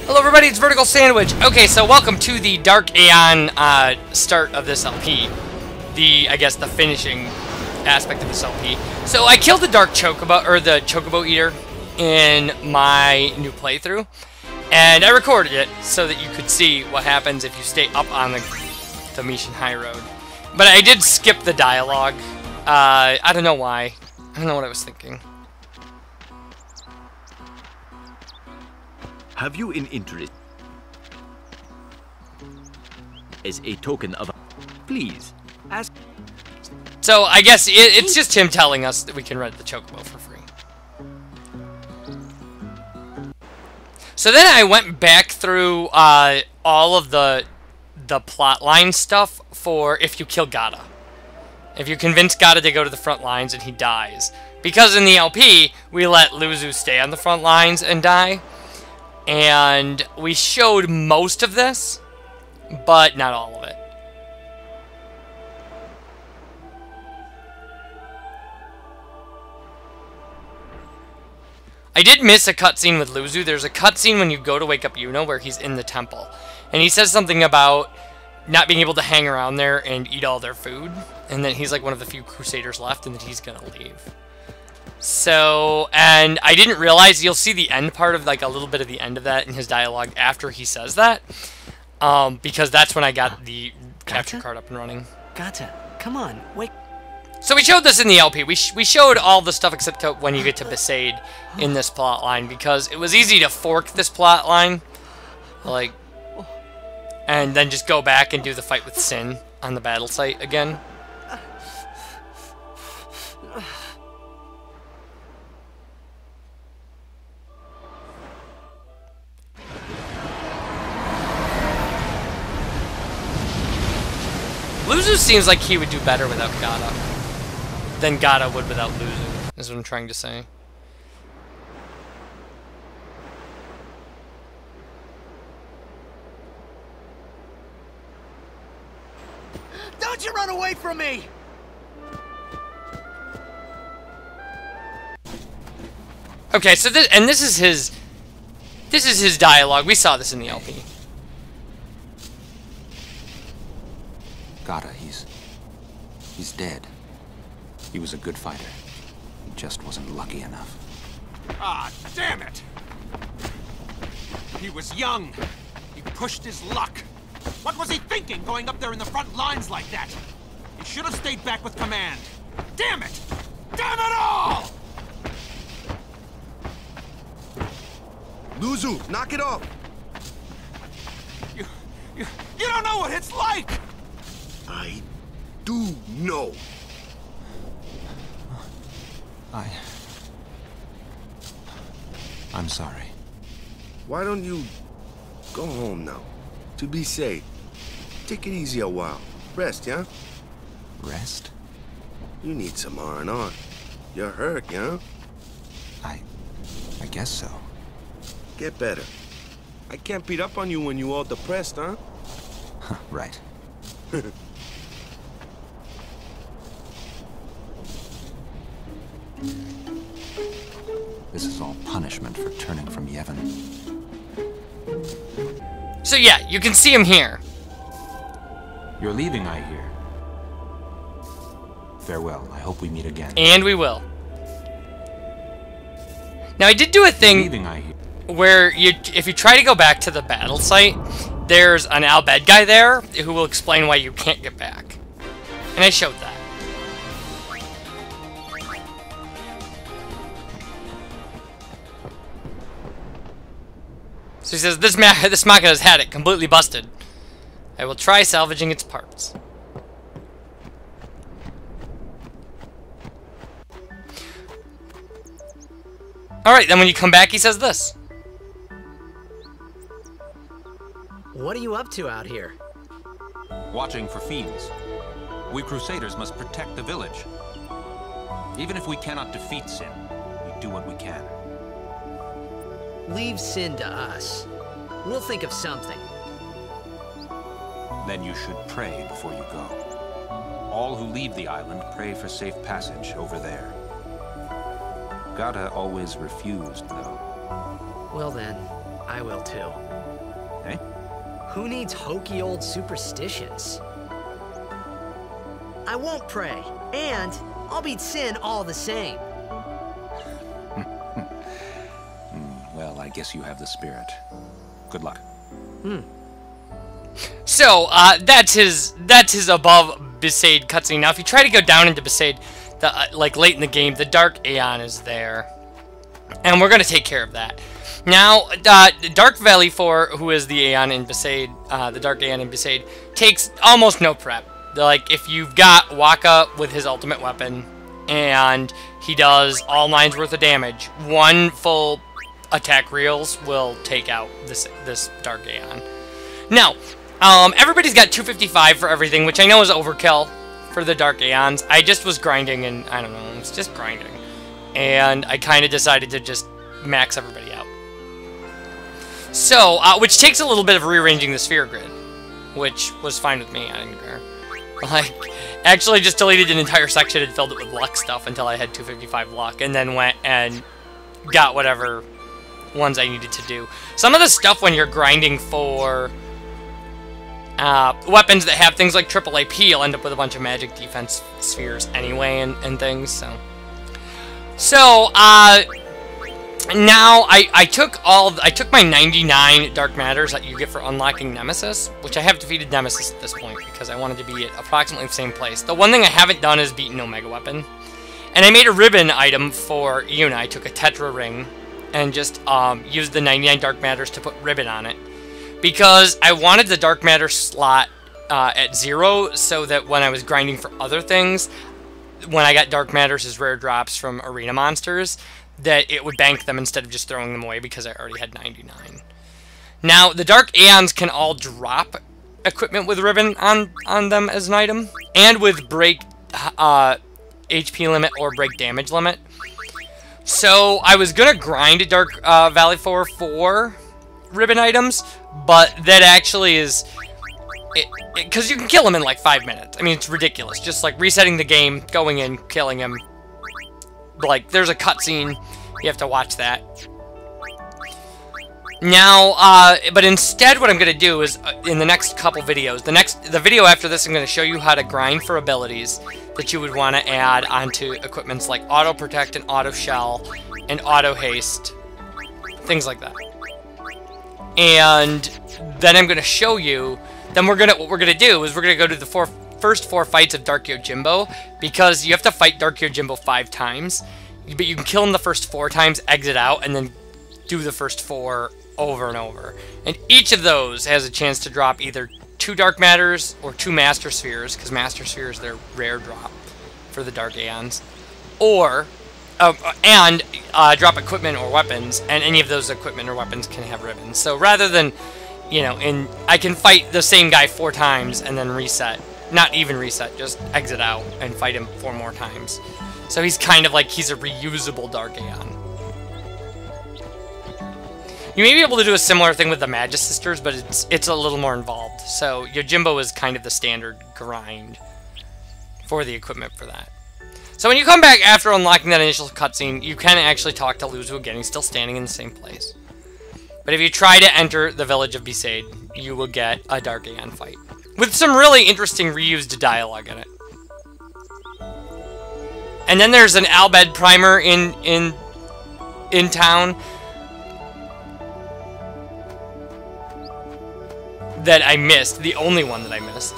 Hello everybody, it's VerticalSandwich. Okay, so welcome to the Dark Aeon start of this LP. I guess the finishing aspect of this LP. So I killed the Dark Chocobo, or the Chocobo Eater, in my new playthrough. And I recorded it so that you could see what happens if you stay up on the Mishan High Road. But I did skip the dialogue. I don't know why. I don't know what I was thinking. Have you an interest as a token of... Please, ask... So, I guess it's just him telling us that we can rent the Chocobo for free. So then I went back through all of the plotline stuff for if you kill Gata. If you convince Gata to go to the front lines and he dies. Because in the LP, we let Luzu stay on the front lines and die. And we showed most of this, but not all of it. I did miss a cutscene with Luzu. There's a cutscene when you go to wake up Yuno where he's in the temple. And he says something about not being able to hang around there and eat all their food. And that he's like one of the few Crusaders left and that he's gonna leave. So, and I didn't realize, you'll see the end part of, like, a little bit of the end of that in his dialogue after he says that. Because that's when I got the capture card up and running. Gata, come on, wait. So we showed this in the LP. We showed all the stuff except when you get to Besaid in this plot line, because it was easy to fork this plot line, like, and then just go back and do the fight with Sin on the battle site again. Luzu seems like he would do better without Gata than Gata would without Luzu, is what I'm trying to say. Don't you run away from me! Okay, so this is his dialogue. We saw this in the LP. Gata, he's dead. He was a good fighter. He just wasn't lucky enough. Ah, damn it! He was young. He pushed his luck. What was he thinking, going up there in the front lines like that? He should have stayed back with command. Damn it! Damn it all! Luzu, knock it off! You don't know what it's like! I do know. I'm sorry. Why don't you go home now? To be safe. Take it easy a while. Rest, yeah? Rest? You need some R&R. You're hurt, yeah? I guess so. Get better. I can't beat up on you when you all depressed, huh? Right. This is all punishment for turning from Yevon. So yeah, you can see him here. You're leaving, I hear. Farewell. I hope we meet again. And we will. Now I did do a thing Leaving, I hear. where if you try to go back to the battle site, there's an Al Bhed guy there who will explain why you can't get back. And I showed that. So he says, this Machina's had it completely busted. I will try salvaging its parts. Alright, then when you come back, he says this. What are you up to out here? Watching for fiends. We Crusaders must protect the village. Even if we cannot defeat Sin, we do what we can. Leave Sin to us. We'll think of something. Then you should pray before you go. All who leave the island pray for safe passage over there. Gata always refused, though. Well then, I will too. Eh? Who needs hokey old superstitions? I won't pray, and I'll beat sin all the same. Well, I guess you have the spirit. Good luck. So, that's his above Besaid cutscene. Now, if you try to go down into Besaid, like late in the game, the Dark Aeon is there. And we're going to take care of that. Now, Dark Valley 4, who is the Aeon in Besaid, the Dark Aeon in Besaid, takes almost no prep. Like, if you've got Waka with his ultimate weapon, and he does all 9's worth of damage, 1 full attack reels will take out this Dark Aeon. Now, everybody's got 255 for everything, which I know is overkill for the Dark Aeons. I just was grinding, and I don't know, it was just grinding. And I kind of decided to just max everybody out. So, which takes a little bit of rearranging the sphere grid, which was fine with me, I didn't care. Like, actually just deleted an entire section and filled it with luck stuff until I had 255 luck, and then went and got whatever ones I needed to do. Some of the stuff when you're grinding for weapons that have things like triple AP, you'll end up with a bunch of magic defense spheres anyway and things, so... So, now I took my 99 Dark Matters that you get for unlocking Nemesis, which I have defeated Nemesis at this point because I wanted to be at approximately the same place. The one thing I haven't done is beaten Omega Weapon. And I made a ribbon item for Yuna. I took a Tetra Ring and just used the 99 Dark Matters to put ribbon on it. Because I wanted the Dark Matter slot at 0 so that when I was grinding for other things, when I got Dark Matters as rare drops from arena monsters, that it would bank them instead of just throwing them away because I already had 99. Now, the Dark Aeons can all drop equipment with ribbon on them as an item, and with break HP limit or break damage limit. So, I was going to grind a Dark Valley 4 for ribbon items, but that actually is... Because you can kill him in like 5 minutes. I mean, it's ridiculous. Just like resetting the game, going in, killing him. Like, there's a cutscene. You have to watch that. Now, but instead what I'm going to do is, in the next couple videos, the video after this, I'm going to show you how to grind for abilities that you would want to add onto equipments like Auto Protect and Auto Shell and Auto Haste. Things like that. And then I'm going to show you... Then what we're gonna do is we're gonna go to the first 4 fights of Dark Yojimbo, because you have to fight Dark Yojimbo 5 times, but you can kill him the first 4 times, exit out, and then do the first 4 over and over. And each of those has a chance to drop either 2 Dark Matters or 2 Master Spheres, because Master Spheres their rare drop for the Dark Aeons, or drop equipment or weapons, and any of those equipment or weapons can have ribbons. So rather than, you know, I can fight the same guy 4 times and then reset. Not even reset, just exit out and fight him 4 more times. So he's kind of like, he's a reusable Dark Aeon. You may be able to do a similar thing with the Magus Sisters, but it's a little more involved. So Yojimbo is kind of the standard grind for the equipment for that. So when you come back after unlocking that initial cutscene, you can actually talk to Luzu again. He's still standing in the same place. But if you try to enter the village of Besaid, you will get a Dark Aeon fight. With some really interesting reused dialogue in it. And then there's an Albed primer in town that I missed. The only one that I missed.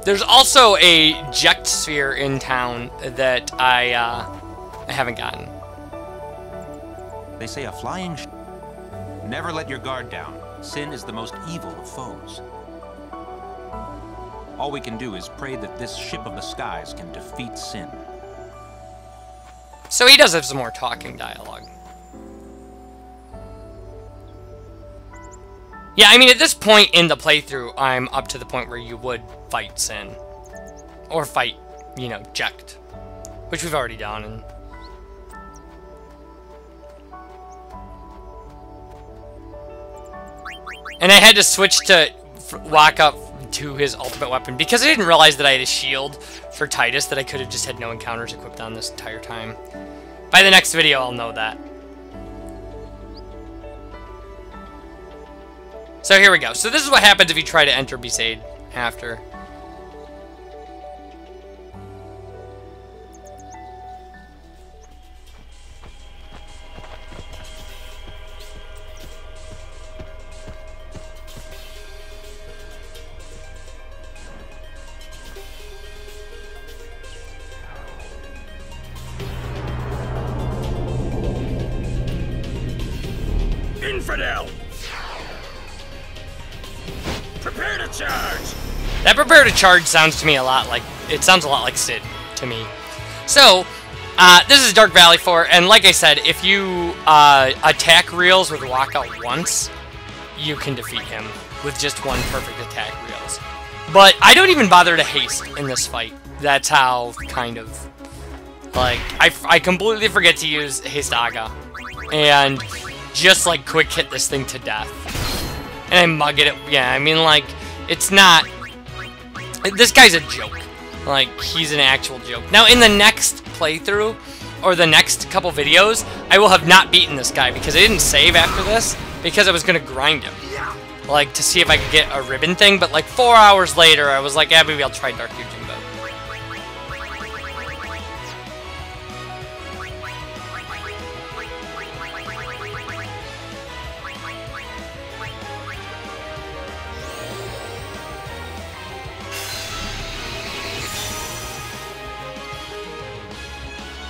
There's also a Ject Sphere in town that I haven't gotten. They say a flying Never let your guard down. Sin is the most evil of foes. All we can do is pray that this ship of the skies can defeat sin. So he does have some more talking dialogue. Yeah, I mean, at this point in the playthrough, I'm up to the point where you would fight Sin. Or fight, you know, Ject. Which we've already done. And I had to switch to Waka to his ultimate weapon. Because I didn't realize that I had a shield for Titus, that I could have just had no encounters equipped on this entire time. By the next video, I'll know that. So here we go. So this is what happens if you try to enter Besaid after. Infidel! Prepare to charge! That prepare to charge sounds to me a lot like... It sounds a lot like Sid to me. So, this is Dark Valley 4, and like I said, if you attack reels with Waka once, you can defeat him with just one perfect attack reels. But I don't even bother to haste in this fight. That's how, kind of... Like, I completely forget to use Haste Aga. And just, like, quick hit this thing to death. And I mug it. Yeah, I mean, like, it's not... This guy's a joke. Like, he's an actual joke. Now, in the next playthrough, or the next couple videos, I will have not beaten this guy, because I didn't save after this, because I was going to grind him. Like, to see if I could get a ribbon thing, but, like, 4 hours later, I was like, yeah, maybe I'll try Dark Yojimbo.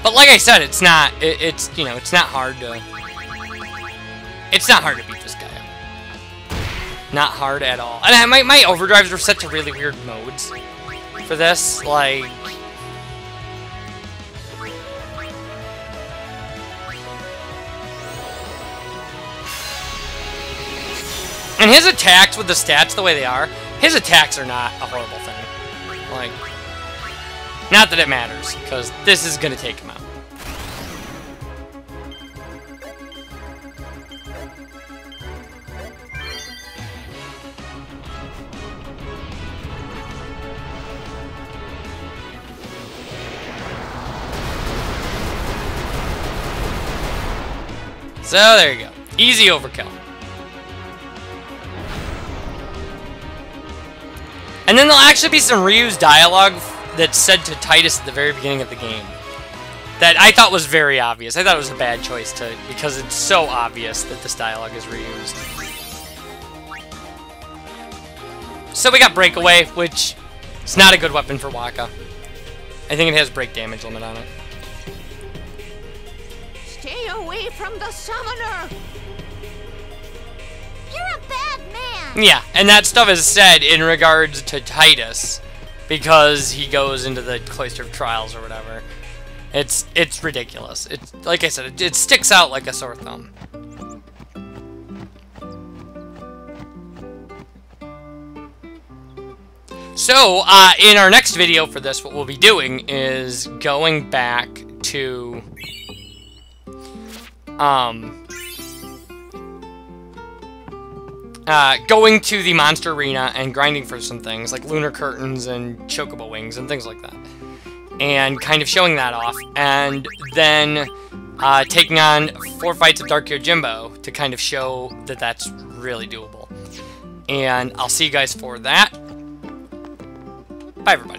But like I said, it's not, you know, it's not hard to, it's not hard to beat this guy up. Not hard at all. And my overdrives were set to really weird modes for this, like... And his attacks, with the stats the way they are, his attacks are not a horrible thing. Like... Not that it matters, because this is going to take him out. So there you go. Easy overkill. And then there'll actually be some reused dialogue that's said to Titus at the very beginning of the game that I thought was very obvious. I thought it was a bad choice to, because it's so obvious that this dialogue is reused. So we got Breakaway, which is not a good weapon for Waka. I think it has break damage limit on it. Stay away from the summoner! You're a bad man! Yeah, and that stuff is said in regards to Titus, because he goes into the Cloister of Trials or whatever. It's ridiculous. It's, like I said, it sticks out like a sore thumb. So, in our next video for this, what we'll be doing is going back to... going to the monster arena and grinding for some things, like lunar curtains and chocobo wings and things like that. And kind of showing that off. And then taking on 4 fights of Dark Yojimbo to kind of show that that's really doable. And I'll see you guys for that. Bye, everybody.